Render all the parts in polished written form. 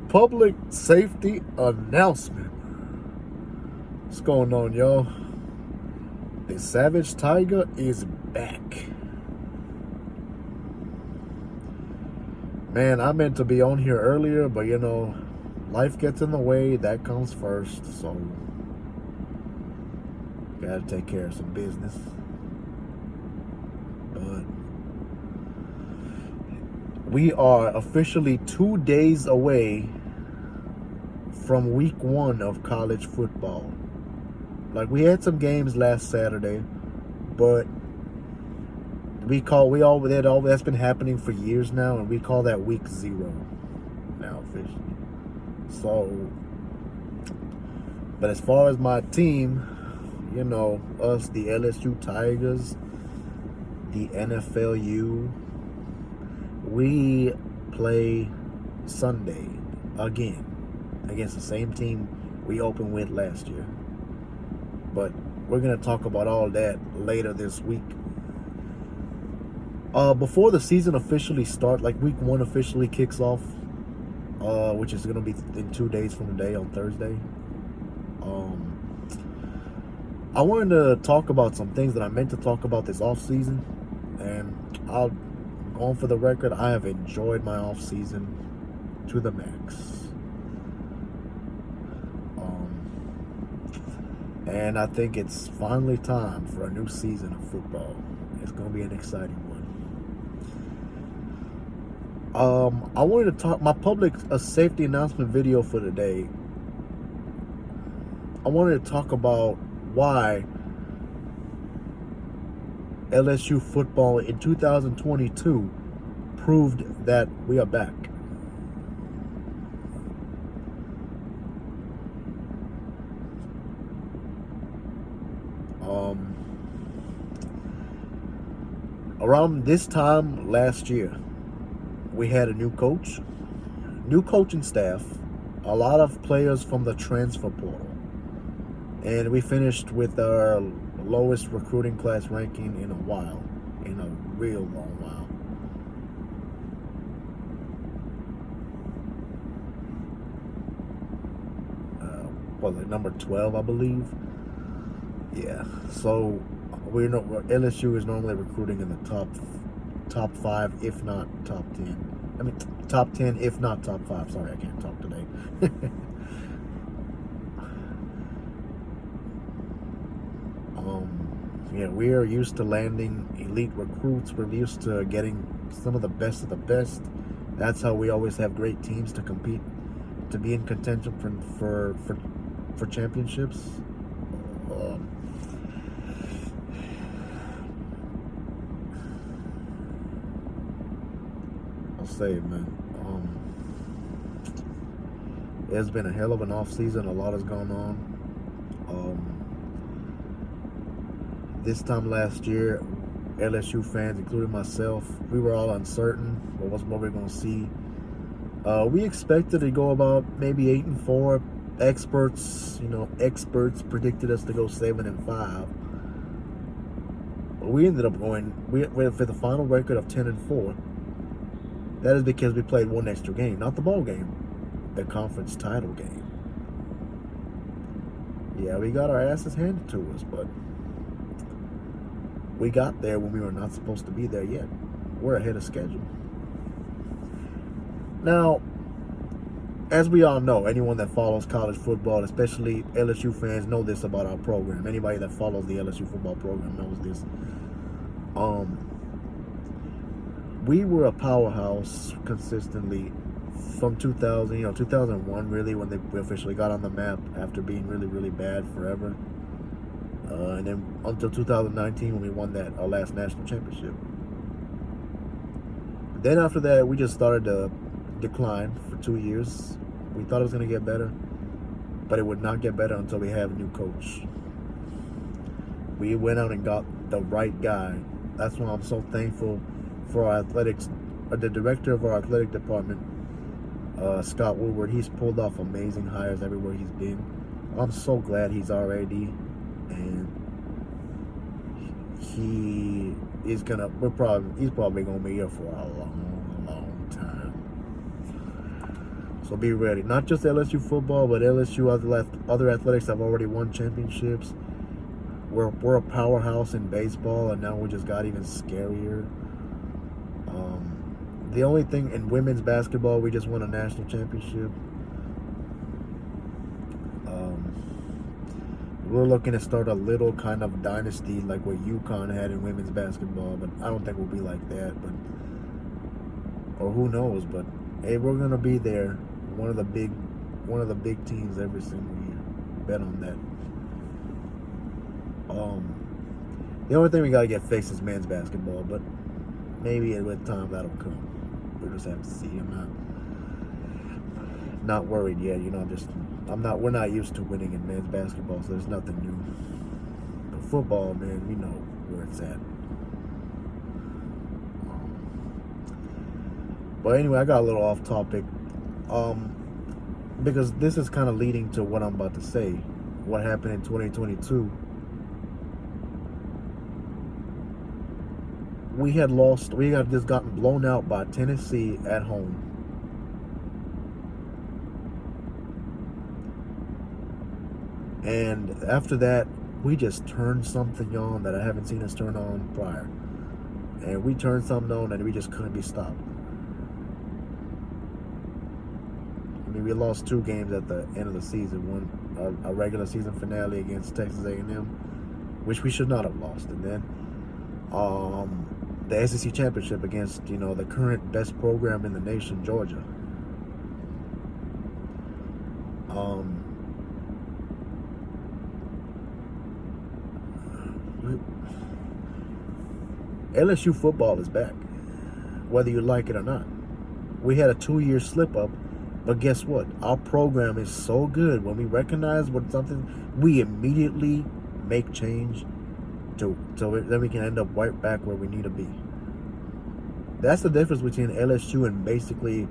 Public safety announcement. What's going on, y'all? The Savage Tiger is back. Man, I meant to be on here earlier, but life gets in the way. That comes first, so gotta take care of some business. But we are officially 2 days away from week 1 of college football. Like, we had some games last Saturday, but that's been happening for years now, and we call that week 0 now officially. So, but as far as my team, us, the LSU Tigers, the NFLU, we play Sunday again against the same team we opened with last year. But we're going to talk about all that later this week. Before the season officially starts, like week 1 officially kicks off, which is going to be in 2 days from today on Thursday. I wanted to talk about some things that I meant to talk about this off season, and I'll go on for the record. I have enjoyed my off season to the max. And I think it's finally time for a new season of football. It's going to be an exciting one. I wanted to talk my public safety announcement video for today. I wanted to talk about why LSU football in 2022 proved that we are back. Around this time last year, we had a new coach, new coaching staff, a lot of players from the transfer portal, and we finished with our lowest recruiting class ranking in a while, in a real long while. Was it number 12, I believe? Yeah. So LSU is normally recruiting in the top 5, if not top 10. I mean, top 10, if not top 5. Sorry, I can't talk today. We are used to landing elite recruits. We're used to getting some of the best of the best. That's how we always have great teams to compete, to be in contention for championships. I'll say, man, it's been a hell of an off season. A lot has gone on. This time last year, LSU fans, including myself, we were all uncertain what we're going to see. We expected to go about maybe 8-4. Experts predicted us to go 7-5. But we ended up going for the final record of 10-4. That is because we played one extra game, not the bowl game, the conference title game. Yeah, we got our asses handed to us, but we got there when we were not supposed to be there yet. We're ahead of schedule. Now, as we all know, anyone that follows college football, especially LSU fans, know this about our program. Anybody that follows the LSU football program knows this. We were a powerhouse consistently from 2001, really, when we officially got on the map after being really, really bad forever. And then until 2019 when we won our last national championship. Then after that, we just started to decline for 2 years. We thought it was going to get better, but it would not get better until we have a new coach. We went out and got the right guy. That's why I'm so thankful for our athletics, the director of our athletic department, Scott Woodward. He's pulled off amazing hires everywhere he's been. I'm so glad he's our AD, and he's probably gonna be here for a long So be ready. Not just LSU football, but LSU other athletics have already won championships. We're a powerhouse in baseball, and now we just got even scarier. The only thing in women's basketball, we just won a national championship. We're looking to start a little kind of dynasty like what UConn had in women's basketball, but I don't think we'll be like that. But or who knows? But hey, we're gonna be there. One of the big teams every single year. Bet on that. The only thing we gotta get fixed is men's basketball, but maybe with time that'll come. We'll just have to see. I'm not worried yet. We're not used to winning in men's basketball, so there's nothing new. But football, man, we know where it's at. But anyway, I got a little off topic. Because this is kind of leading to what I'm about to say. What happened in 2022. We had just gotten blown out by Tennessee at home. And after that, we just turned something on that I haven't seen us turn on prior. And we turned something on and we just couldn't be stopped. I mean, we lost 2 games at the end of the season. One, a regular season finale against Texas A&M, which we should not have lost. And then the SEC championship against, the current best program in the nation, Georgia. LSU football is back, whether you like it or not. We had a 2-year slip up, but guess what? Our program is so good. When we recognize what something, we immediately make change to then we can end up right back where we need to be. That's the difference between LSU and basically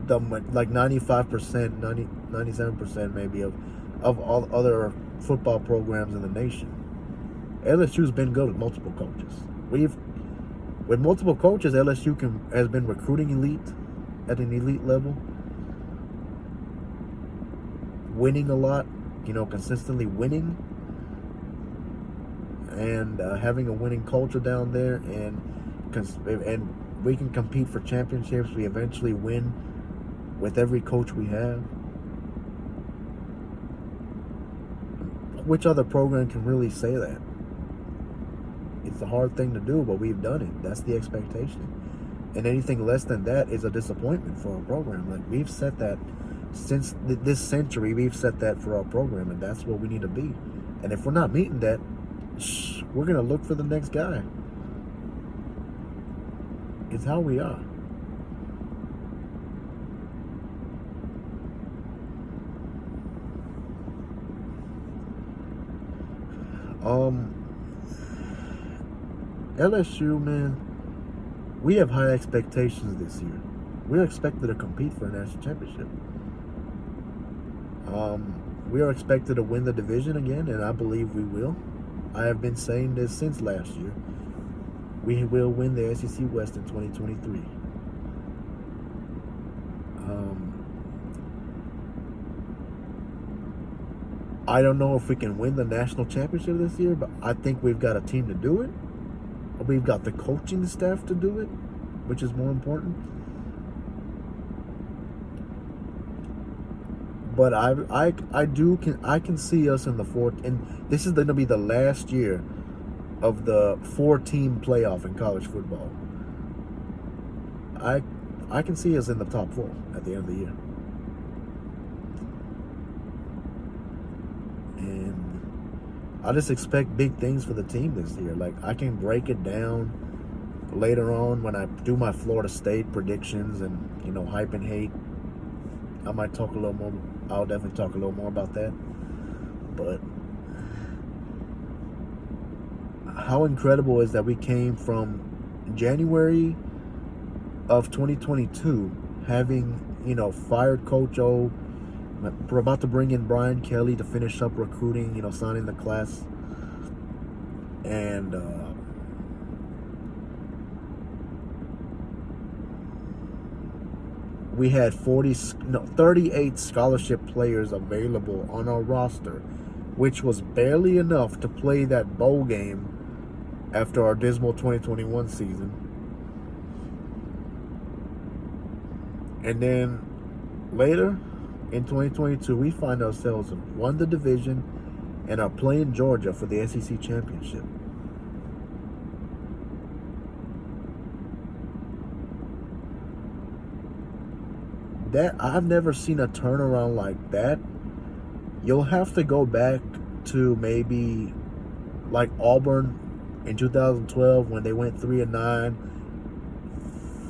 the 95%, 97% maybe of all other football programs in the nation. LSU's been good with multiple coaches. With multiple coaches, LSU has been recruiting elite at an elite level, winning a lot, consistently winning, and having a winning culture down there, and we can compete for championships. We eventually win with every coach we have. Which other program can really say that? It's a hard thing to do, but we've done it. That's the expectation. And anything less than that is a disappointment for our program. Like, we've set that since this century, we've set that for our program, and that's what we need to be. And if we're not meeting that, we're going to look for the next guy. It's how we are. LSU, man, we have high expectations this year. We're expected to compete for a national championship. We are expected to win the division again, and I believe we will. I have been saying this since last year. We will win the SEC West in 2023. I don't know if we can win the national championship this year, but I think we've got a team to do it. We've got the coaching staff to do it, which is more important. But I can see us in the fourth, and this is going to be the last year of the 4-team playoff in college football. I can see us in the top 4 at the end of the year. And I just expect big things for the team this year. Like, I can break it down later on when I do my Florida State predictions and, hype and hate. I might talk a little more. I'll definitely talk a little more about that. But how incredible is that we came from January of 2022 having, fired Coach O. We're about to bring in Brian Kelly to finish up recruiting, signing the class. And we had 38 scholarship players available on our roster, which was barely enough to play that bowl game after our dismal 2021 season. And then later in 2022, we find ourselves won the division and are playing Georgia for the SEC championship. That I've never seen a turnaround like that. You'll have to go back to maybe like Auburn in 2012 when they went 3-9,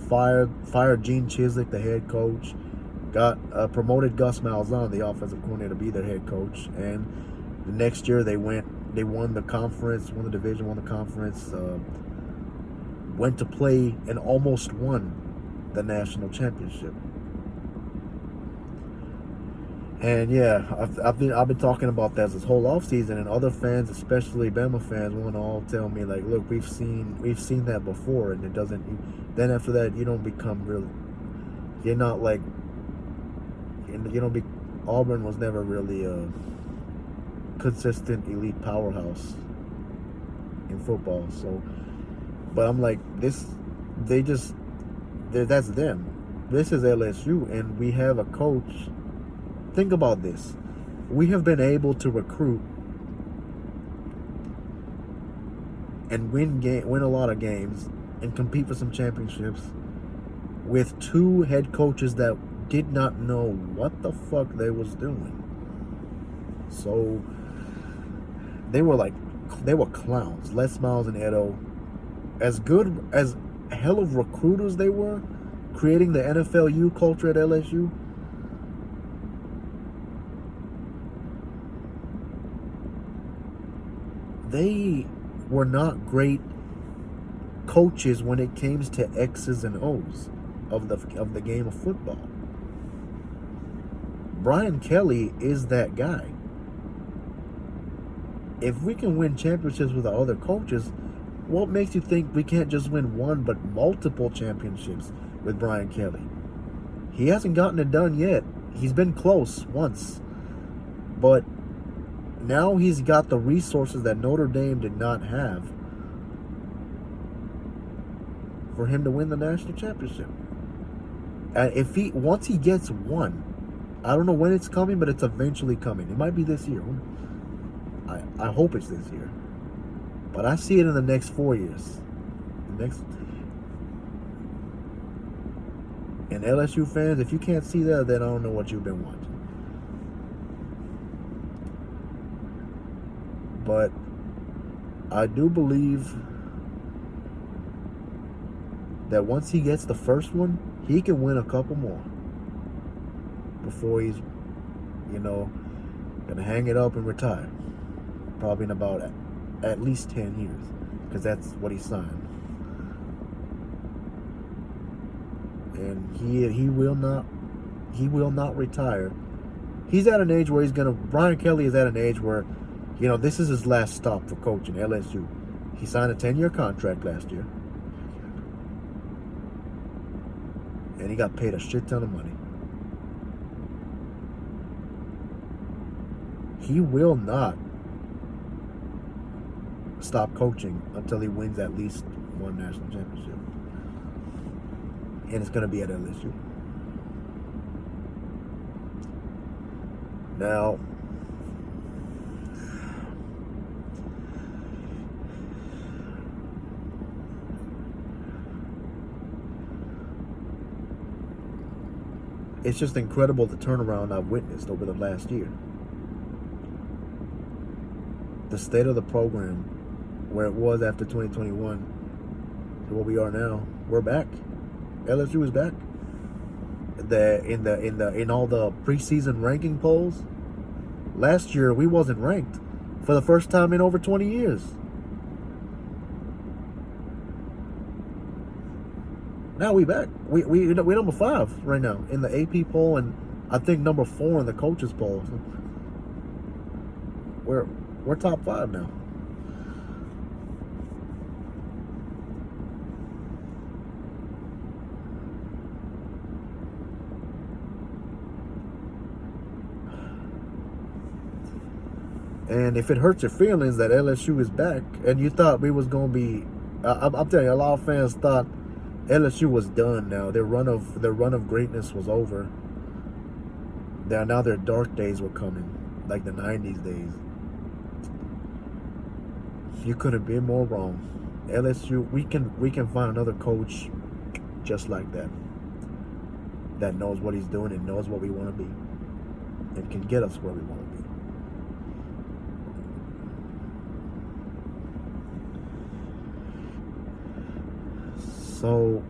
fired Gene Chiswick, the head coach, got promoted Gus Malzahn, the offensive coordinator, to be their head coach, and the next year they won the conference, won the division, won the conference, went to play and almost won the national championship. And yeah, I've been talking about that this whole offseason, and other fans, especially Bama fans, want to all tell me like, look, we've seen that before, and it doesn't. Then after that, you don't become really. You're not like. You don't be. Auburn was never really a consistent elite powerhouse in football. So, but I'm like this. That's them. This is LSU, and we have a coach. Think about this. We have been able to recruit and win a lot of games and compete for some championships with two head coaches that did not know what the fuck they was doing. So they were clowns. Les Miles and Edo, as good as hell of recruiters they were, creating the NFLU culture at LSU. They were not great coaches when it came to X's and O's of the game of football. Brian Kelly is that guy. If we can win championships with our other coaches, what makes you think we can't just win one but multiple championships with Brian Kelly? He hasn't gotten it done yet. He's been close once, but now he's got the resources that Notre Dame did not have for him to win the national championship. And once he gets one, I don't know when it's coming, but it's eventually coming. It might be this year. I hope it's this year, but I see it in the next 4 years. And LSU fans, if you can't see that, then I don't know what you've been watching. But I do believe that once he gets the first one, he can win a couple more before he's, gonna hang it up and retire. Probably in about at least 10 years, because that's what he signed. And he will not retire. He's at an age where Brian Kelly is at an age where, this is his last stop for coaching LSU. He signed a 10-year contract last year. And he got paid a shit ton of money. He will not stop coaching until he wins at least one national championship. And it's going to be at LSU. Now, it's just incredible the turnaround I've witnessed over the last year. The state of the program, where it was after 2021 to where we are now, we're back. LSU is back. In all the preseason ranking polls, last year we wasn't ranked for the first time in over 20 years. Now we back. We're number 5 right now in the AP poll, and I think number 4 in the coaches poll. So we're top 5 now. And if it hurts your feelings that LSU is back, and you thought we was going to be, I'm telling you, a lot of fans thought LSU was done now. Their run of greatness was over. Now their dark days were coming, like the 90s days. You couldn't be more wrong. LSU, we can find another coach just like that knows what he's doing and knows what we want to be and can get us where we want to be. So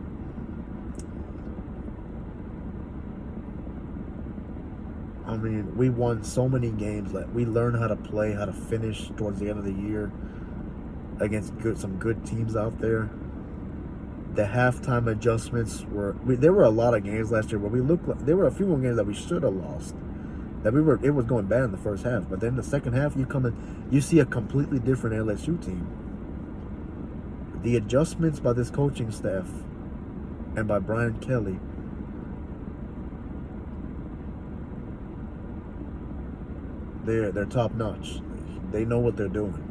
I mean, we won so many games. Like, we learned how to play, how to finish towards the end of the year against some good teams out there. The halftime adjustments there were a lot of games last year where we looked like there were a few more games that we should have lost. It was going bad in the first half, but then the second half you see a completely different LSU team. The adjustments by this coaching staff and by Brian Kelly, they're top notch. They know what they're doing.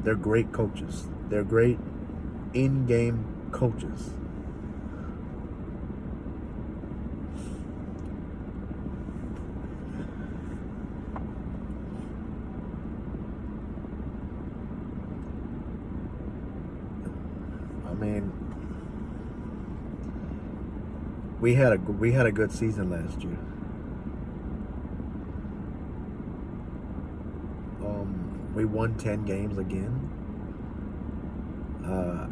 They're great coaches. They're great in-game coaches. I mean, we had a good season last year. We won 10 games again.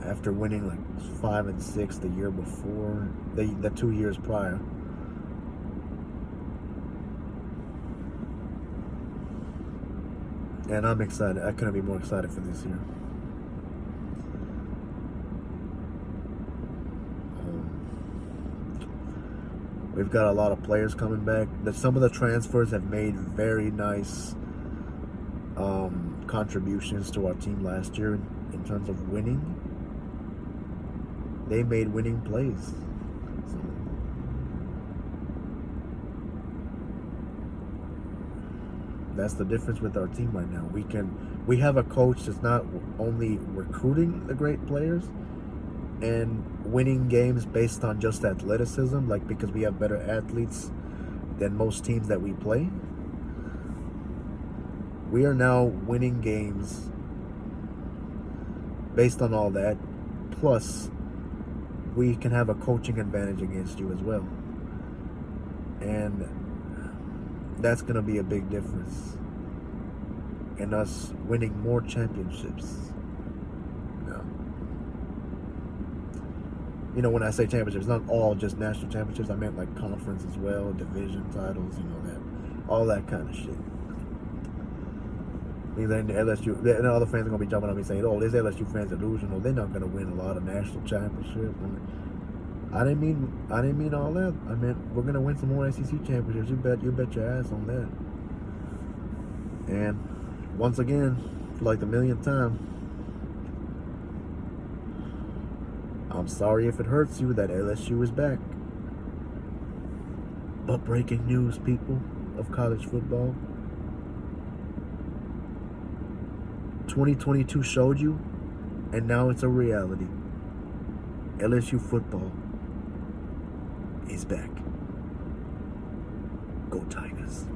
After winning like 5 and 6 the year before, the 2 years prior. And I'm excited. I couldn't be more excited for this year. We've got a lot of players coming back. Some of the transfers have made very nice contributions to our team last year in terms of winning. They made winning plays. So, that's the difference with our team right now. We have a coach that's not only recruiting the great players and winning games based on just athleticism, like because we have better athletes than most teams that we play. We are now winning games based on all that. Plus, we can have a coaching advantage against you as well. And that's going to be a big difference in us winning more championships. You know, when I say championships, not all just national championships. I meant like conference as well, division titles, all that kind of shit. Then the LSU, and other fans are gonna be jumping on me saying, "Oh, this LSU fans delusional. They're not gonna win a lot of national championships." I didn't mean all that. I meant we're gonna win some more SEC championships. You bet your ass on that. And once again, for like the millionth time, I'm sorry if it hurts you that LSU is back. But breaking news, people of college football. 2022 showed you, and now it's a reality. LSU football is back. Go Tigers.